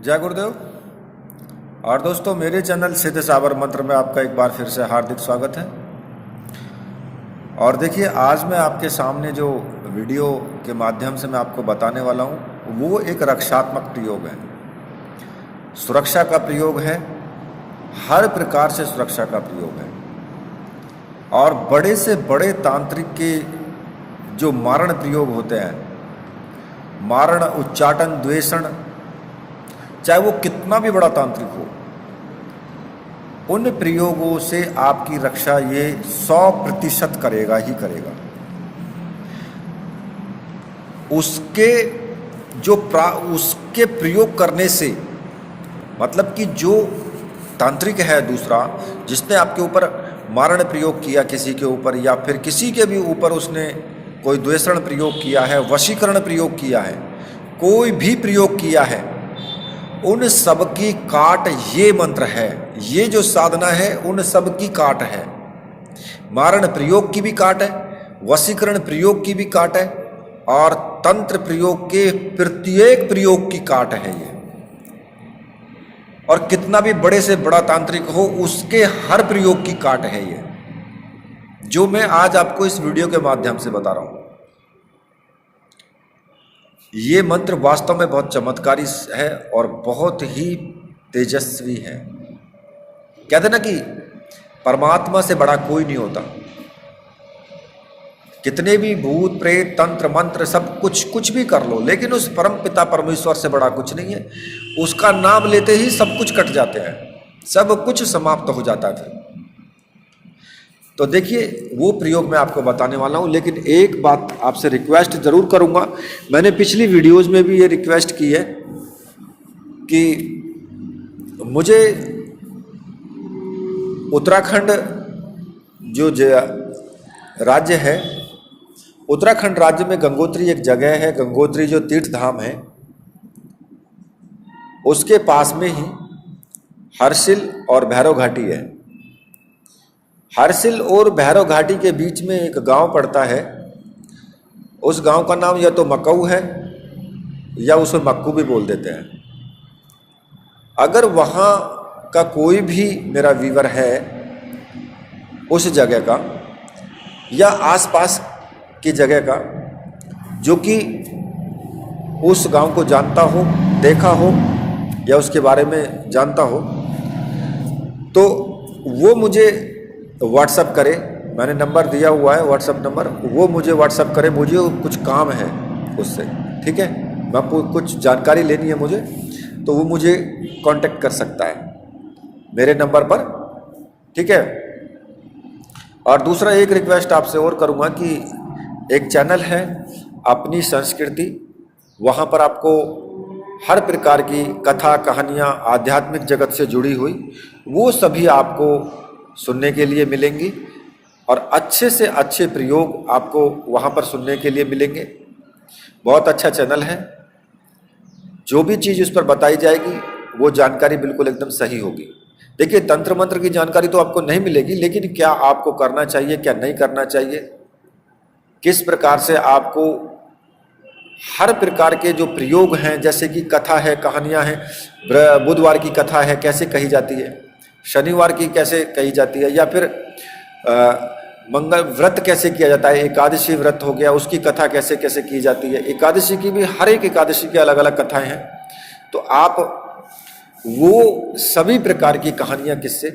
जय गुरुदेव। और दोस्तों, मेरे चैनल सिद्ध साबर मंत्र में आपका एक बार फिर से हार्दिक स्वागत है। और देखिए, आज मैं आपके सामने जो वीडियो के माध्यम से मैं आपको बताने वाला हूँ वो एक रक्षात्मक प्रयोग है, सुरक्षा का प्रयोग है, हर प्रकार से सुरक्षा का प्रयोग है। और बड़े से बड़े तांत्रिक के जो मारण प्रयोग होते हैं, मारण, उच्चाटन, द्वेषण, चाहे वो कितना भी बड़ा तांत्रिक हो, उन प्रयोगों से आपकी रक्षा ये 100% करेगा ही करेगा। उसके प्रयोग करने से मतलब कि जो तांत्रिक है दूसरा, जिसने आपके ऊपर मारण प्रयोग किया किसी के ऊपर, या फिर किसी के भी ऊपर उसने कोई द्वेषण प्रयोग किया है, वशीकरण प्रयोग किया है, कोई भी प्रयोग किया है, उन सब की काट ये मंत्र है। ये जो साधना है उन सब की काट है। मारण प्रयोग की भी काट है, वशीकरण प्रयोग की भी काट है, और तंत्र प्रयोग के प्रत्येक प्रयोग की काट है ये। और कितना भी बड़े से बड़ा तांत्रिक हो, उसके हर प्रयोग की काट है ये, जो मैं आज आपको इस वीडियो के माध्यम से बता रहा हूं। ये मंत्र वास्तव में बहुत चमत्कारी है और बहुत ही तेजस्वी है। कहते ना कि परमात्मा से बड़ा कोई नहीं होता। कितने भी भूत प्रेत तंत्र मंत्र सब कुछ भी कर लो, लेकिन उस परम पिता परमेश्वर से बड़ा कुछ नहीं है। उसका नाम लेते ही सब कुछ कट जाते हैं, सब कुछ समाप्त हो जाता है फिर। तो देखिए, वो प्रयोग मैं आपको बताने वाला हूं, लेकिन एक बात आपसे रिक्वेस्ट जरूर करूंगा। मैंने पिछली वीडियोज में भी ये रिक्वेस्ट की है कि मुझे उत्तराखंड जो राज्य है, उत्तराखंड राज्य में गंगोत्री एक जगह है, गंगोत्री जो तीर्थ धाम है, उसके पास में ही हर्षिल और भैरव घाटी है। हर्षिल और भैरव घाटी के बीच में एक गांव पड़ता है। उस गांव का नाम या तो मक्कू है या उसे मक्कू भी बोल देते हैं। अगर वहाँ का कोई भी मेरा व्यूअर है उस जगह का या आसपास की जगह का, जो कि उस गांव को जानता हो, देखा हो या उसके बारे में जानता हो, तो वो मुझे व्हाट्सअप करे। मैंने नंबर दिया हुआ है, व्हाट्सअप नंबर, वो मुझे व्हाट्सअप करे। मुझे कुछ काम है उससे, ठीक है, मैं कुछ जानकारी लेनी है मुझे, तो वो मुझे कांटेक्ट कर सकता है मेरे नंबर पर, ठीक है। और दूसरा एक रिक्वेस्ट आपसे और करूँगा कि एक चैनल है अपनी संस्कृति, वहाँ पर आपको हर प्रकार की कथा कहानियाँ आध्यात्मिक जगत से जुड़ी हुई वो सभी आपको सुनने के लिए मिलेंगी, और अच्छे से अच्छे प्रयोग आपको वहाँ पर सुनने के लिए मिलेंगे। बहुत अच्छा चैनल है। जो भी चीज़ उस पर बताई जाएगी वो जानकारी बिल्कुल एकदम सही होगी। देखिए, तंत्र मंत्र की जानकारी तो आपको नहीं मिलेगी, लेकिन क्या आपको करना चाहिए, क्या नहीं करना चाहिए, किस प्रकार से आपको हर प्रकार के जो प्रयोग हैं, जैसे कि कथा है, कहानियाँ हैं, बुधवार की कथा है कैसे कही जाती है, शनिवार की कैसे कही जाती है, या फिर मंगल व्रत कैसे किया जाता है, एकादशी व्रत हो गया, उसकी कथा कैसे कैसे की जाती है। एकादशी की भी, हर एक एकादशी की अलग अलग कथाएं हैं। तो आप वो सभी प्रकार की कहानियाँ, किससे,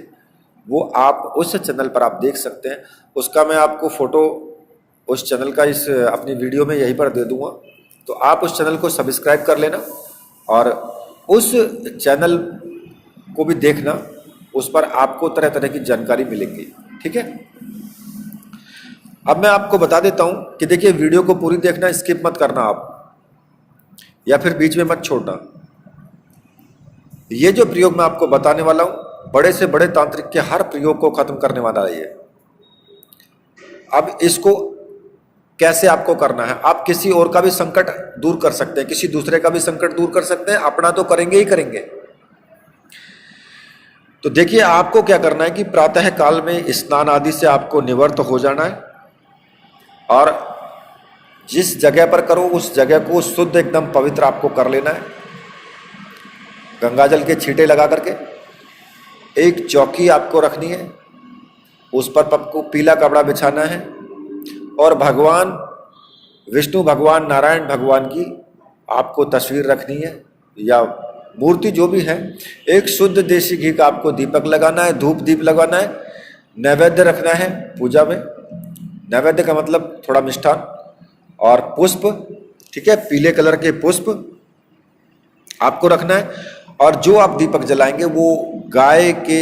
वो आप उस चैनल पर आप देख सकते हैं। उसका मैं आपको फोटो उस चैनल का इस अपनी वीडियो में यहीं पर दे दूंगा, तो आप उस चैनल को सब्सक्राइब कर लेना और उस चैनल को भी देखना। उस पर आपको तरह तरह की जानकारी मिलेगी, ठीक है। अब मैं आपको बता देता हूं कि देखिए, वीडियो को पूरी देखना, स्किप मत करना आप, या फिर बीच में मत छोड़ना। ये जो प्रयोग मैं आपको बताने वाला हूं, बड़े से बड़े तांत्रिक के हर प्रयोग को खत्म करने वाला है ये। अब इसको कैसे आपको करना है, आप किसी और का भी संकट दूर कर सकते हैं, किसी दूसरे का भी संकट दूर कर सकते हैं, अपना तो करेंगे ही करेंगे। तो देखिए, आपको क्या करना है कि प्रातः काल में स्नान आदि से आपको निवृत्त हो जाना है, और जिस जगह पर करो उस जगह को शुद्ध एकदम पवित्र आपको कर लेना है। गंगाजल के छींटे लगा करके, एक चौकी आपको रखनी है, उस पर आपको पीला कपड़ा बिछाना है और भगवान विष्णु भगवान नारायण भगवान की आपको तस्वीर रखनी है या मूर्ति जो भी है। एक शुद्ध देसी घी का आपको दीपक लगाना है, धूप दीप लगाना है, नैवेद्य रखना है पूजा में। नैवेद्य का मतलब थोड़ा मिष्ठान और पुष्प, ठीक है, पीले कलर के पुष्प आपको रखना है। और जो आप दीपक जलाएंगे वो गाय के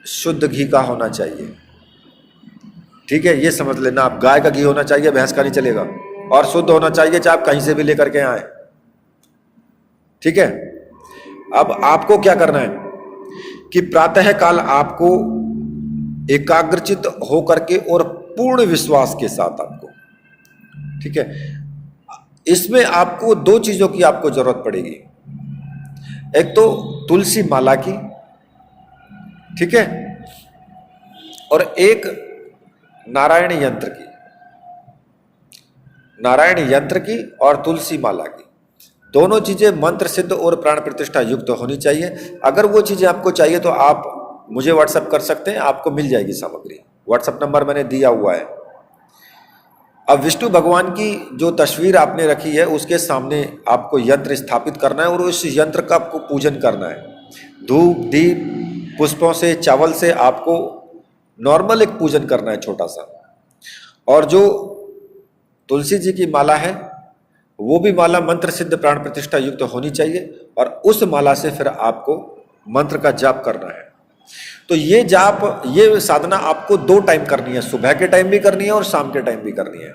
शुद्ध घी का होना चाहिए, ठीक है, ये समझ लेना आप। गाय का घी होना चाहिए, भैंस का नहीं चलेगा, और शुद्ध होना चाहिए, चाहे आप कहीं से भी लेकर के आए, ठीक है। अब आपको क्या करना है कि प्रातः काल आपको एकाग्रचित होकर के और पूर्ण विश्वास के साथ आपको, ठीक है, इसमें आपको दो चीजों की आपको जरूरत पड़ेगी। एक तो तुलसी माला की, ठीक है, और एक नारायण यंत्र की। नारायण यंत्र की और तुलसी माला की, दोनों चीजें मंत्र सिद्ध और प्राण प्रतिष्ठा युक्त होनी चाहिए। अगर वो चीजें आपको चाहिए तो आप मुझे व्हाट्सएप कर सकते हैं, आपको मिल जाएगी सामग्री। व्हाट्सएप नंबर मैंने दिया हुआ है। अब विष्णु भगवान की जो तस्वीर आपने रखी है उसके सामने आपको यंत्र स्थापित करना है और उस यंत्र का आपको पूजन करना है। धूप दीप पुष्पों से, चावल से आपको नॉर्मल एक पूजन करना है छोटा सा। और जो तुलसी जी की माला है वो भी माला मंत्र सिद्ध प्राण प्रतिष्ठा युक्त होनी चाहिए और उस माला से फिर आपको मंत्र का जाप करना है। तो ये जाप, ये साधना आपको 2 टाइम करनी है, सुबह के टाइम भी करनी है और शाम के टाइम भी करनी है।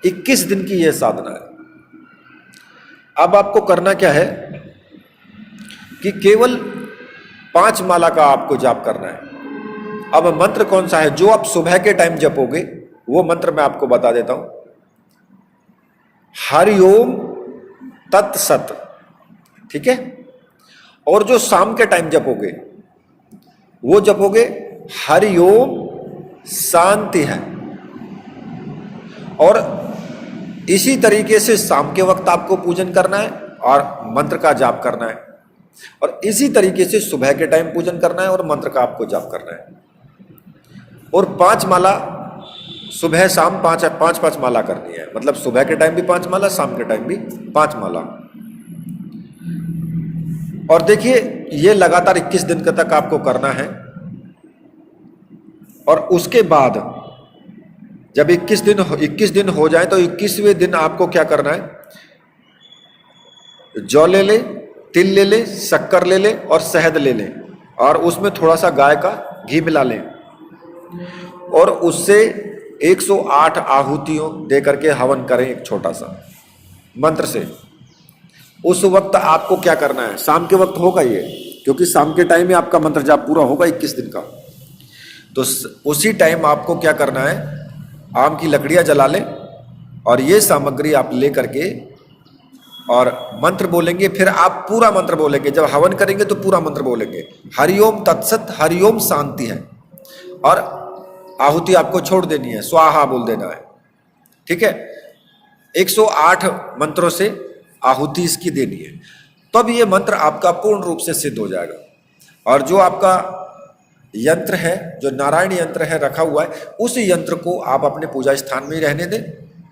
21 दिन की ये साधना है। अब आपको करना क्या है कि केवल 5 माला का आपको जाप करना है। अब मंत्र कौन सा है जो आप सुबह के टाइम जपोगे, वो मंत्र मैं आपको बता देता हूं। हरिओम तत्सत, ठीक है। और जो शाम के टाइम जपोगे वो जपोगे हरिओम शांति है। और इसी तरीके से शाम के वक्त आपको पूजन करना है और मंत्र का जाप करना है, और इसी तरीके से सुबह के टाइम पूजन करना है और मंत्र का आपको जाप करना है। और 5 माला सुबह शाम 5 माला करनी है, मतलब सुबह के टाइम भी 5 माला, शाम के टाइम भी 5 माला। और देखिए ये लगातार 21 दिन तक आपको करना है। और उसके बाद जब 21 दिन हो जाए तो 21वें दिन आपको क्या करना है, जौ ले ले, तिल ले ले, शक्कर ले ले और शहद ले ले और उसमें थोड़ा सा गाय का घी मिला लें और उससे 108 आहुतियों दे करके हवन करें एक छोटा सा मंत्र से। उस वक्त आपको क्या करना है, शाम के वक्त होगा ये, क्योंकि शाम के टाइम में आपका मंत्र जाप पूरा होगा 21 दिन का। तो उसी टाइम आपको क्या करना है, आम की लकड़ियां जला लें और ये सामग्री आप ले करके और मंत्र बोलेंगे। फिर आप पूरा मंत्र बोलेंगे, जब हवन करेंगे तो पूरा मंत्र बोलेंगे, हरिओम तत्सत, हरिओम शांति है। और आहुति आपको छोड़ देनी है, स्वाहा बोल देना है, ठीक है। 108 मंत्रों से आहुति इसकी देनी है, तब ये मंत्र आपका पूर्ण रूप से सिद्ध हो जाएगा। और जो आपका यंत्र है, जो नारायण यंत्र है रखा हुआ है, उस यंत्र को आप अपने पूजा स्थान में ही रहने दें,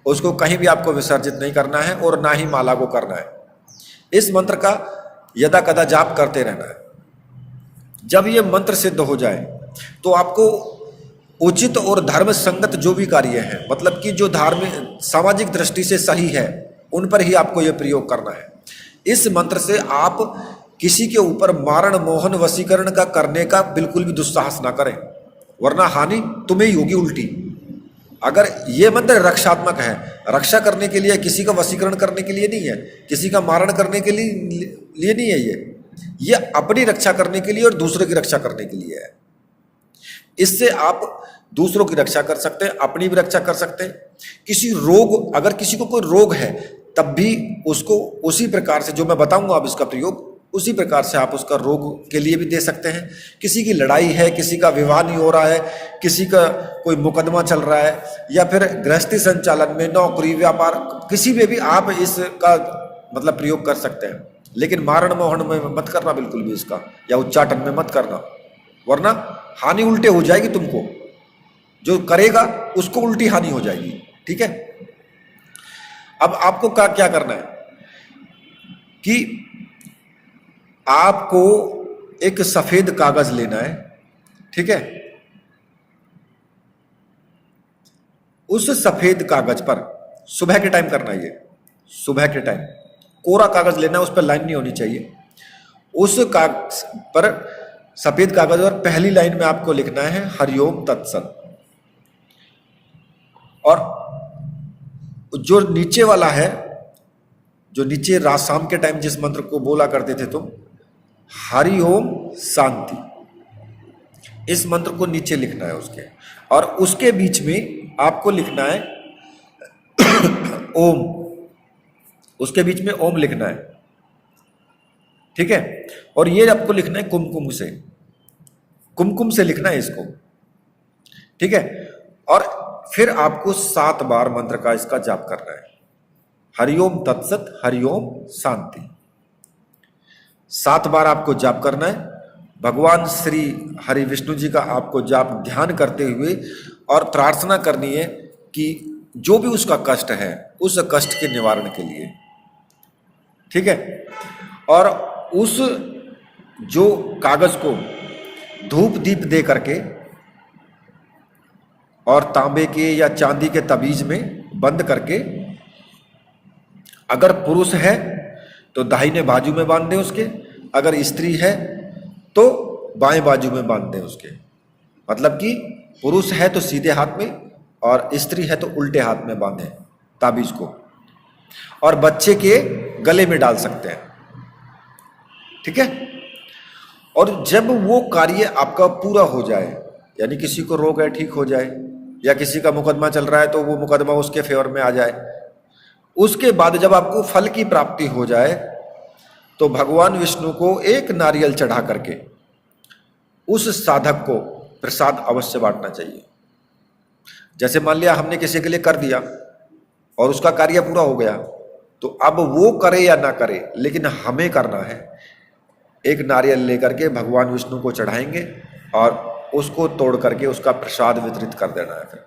उसको कहीं भी आपको विसर्जित नहीं करना है और ना ही माला को करना है। इस मंत्र का यदा कदा जाप करते रहना है। जब ये मंत्र सिद्ध हो जाए तो आपको उचित और धर्म संगत जो भी कार्य है, मतलब कि जो धार्मिक सामाजिक दृष्टि से सही है, उन पर ही आपको यह प्रयोग करना है। इस मंत्र से आप किसी के ऊपर मारण मोहन वशीकरण का करने का बिल्कुल भी दुस्साहस ना करें, वरना हानि तुम्हें ही होगी उल्टी। अगर ये मंत्र रक्षात्मक है, रक्षा करने के लिए, किसी का वशीकरण करने के लिए नहीं है, किसी का मारण करने के लिए नहीं है, ये अपनी रक्षा करने के लिए और दूसरों की रक्षा करने के लिए है। इससे आप दूसरों की रक्षा कर सकते हैं, अपनी भी रक्षा कर सकते हैं। किसी रोग, अगर किसी को कोई रोग है तब भी उसको उसी प्रकार से, जो मैं बताऊंगा अब इसका प्रयोग, उसी प्रकार से आप उसका रोग के लिए भी दे सकते हैं। किसी की लड़ाई है, किसी का विवाह नहीं हो रहा है, किसी का कोई मुकदमा चल रहा है, या फिर गृहस्थी संचालन में, नौकरी, व्यापार, किसी में भी आप इसका मतलब प्रयोग कर सकते हैं। लेकिन मारण मोहन में मत करना बिल्कुल भी इसका, या उच्चाटन में मत करना, वरना हानि उल्टे हो जाएगी तुमको, जो करेगा उसको उल्टी हानि हो जाएगी। ठीक है। अब आपको क्या करना है कि आपको एक सफेद कागज लेना है। ठीक है। उस सफेद कागज पर सुबह के टाइम करना है, ये सुबह के टाइम कोरा कागज लेना है, उस पर लाइन नहीं होनी चाहिए। उस कागज पर, सफेद कागज पर पहली लाइन में आपको लिखना है हरिओम तत्सत, और जो नीचे वाला है, जो नीचे रात शाम के टाइम जिस मंत्र को बोला करते थे तुम, हरिओम शांति, इस मंत्र को नीचे लिखना है उसके, और उसके बीच में आपको लिखना है ओम, उसके बीच में ओम लिखना है। ठीक है। और ये आपको लिखना है कुमकुम से, कुमकुम से लिखना है इसको। ठीक है। और फिर आपको 7 बार मंत्र का इसका जाप करना है, हरिओम तत्सत हरिओम शांति। 7 बार आपको जाप करना है। भगवान श्री हरि विष्णु जी का आपको जाप ध्यान करते हुए और प्रार्थना करनी है कि जो भी उसका कष्ट है, उस कष्ट के निवारण के लिए। ठीक है। और उस जो कागज को धूप दीप दे करके और तांबे के या चांदी के तबीज में बंद करके, अगर पुरुष है तो दाहिने बाजू में बांध दे उसके, अगर स्त्री है तो बाएं बाजू में बांध दे उसके। मतलब कि पुरुष है तो सीधे हाथ में और स्त्री है तो उल्टे हाथ में बांधे ताबीज को, और बच्चे के गले में डाल सकते हैं। ठीक है। और जब वो कार्य आपका पूरा हो जाए, यानी किसी को रोग है ठीक हो जाए, या किसी का मुकदमा चल रहा है तो वो मुकदमा उसके फेवर में आ जाए, उसके बाद जब आपको फल की प्राप्ति हो जाए तो भगवान विष्णु को एक नारियल चढ़ा करके उस साधक को प्रसाद अवश्य बांटना चाहिए। जैसे मान लिया हमने किसी के लिए कर दिया और उसका कार्य पूरा हो गया, तो अब वो करे या ना करे, लेकिन हमें करना है। एक नारियल लेकर के भगवान विष्णु को चढ़ाएंगे और उसको तोड़ करके उसका प्रसाद वितरित कर देना है फिर।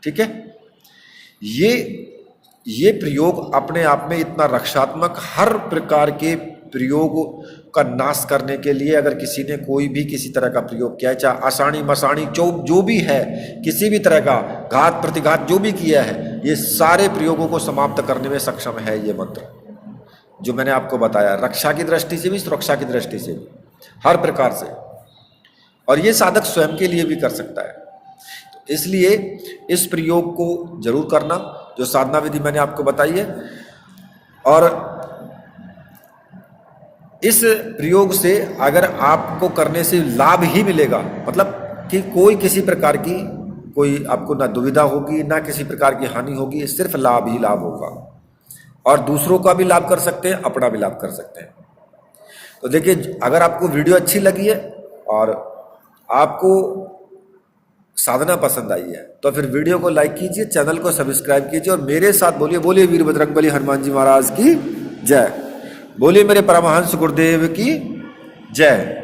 ठीक है। ये प्रयोग अपने आप में इतना रक्षात्मक, हर प्रकार के प्रयोग का नाश करने के लिए अगर किसी ने कोई भी किसी तरह का प्रयोग किया है, चाहे आसानी मसानी जो भी है, किसी भी तरह का घात प्रतिघात जो भी किया है, ये सारे प्रयोगों को समाप्त करने में सक्षम है ये मंत्र, जो मैंने आपको बताया, रक्षा की दृष्टि से भी, सुरक्षा की दृष्टि से भी, हर प्रकार से। और ये साधक स्वयं के लिए भी कर सकता है। तो इसलिए इस प्रयोग को जरूर करना, जो साधना विधि मैंने आपको बताई है। और इस प्रयोग से अगर आपको करने से लाभ ही मिलेगा, मतलब कि कोई किसी प्रकार की कोई आपको ना दुविधा होगी, ना किसी प्रकार की हानि होगी, सिर्फ लाभ ही लाभ होगा। और दूसरों का भी लाभ कर सकते हैं, अपना भी लाभ कर सकते हैं। तो देखिए, अगर आपको वीडियो अच्छी लगी है और आपको साधना पसंद आई है तो फिर वीडियो को लाइक कीजिए, चैनल को सब्सक्राइब कीजिए और मेरे साथ बोलिए, बोलिए वीर बजरंगबली हनुमान जी महाराज की जय, बोलिए मेरे परमहंस गुरुदेव की जय।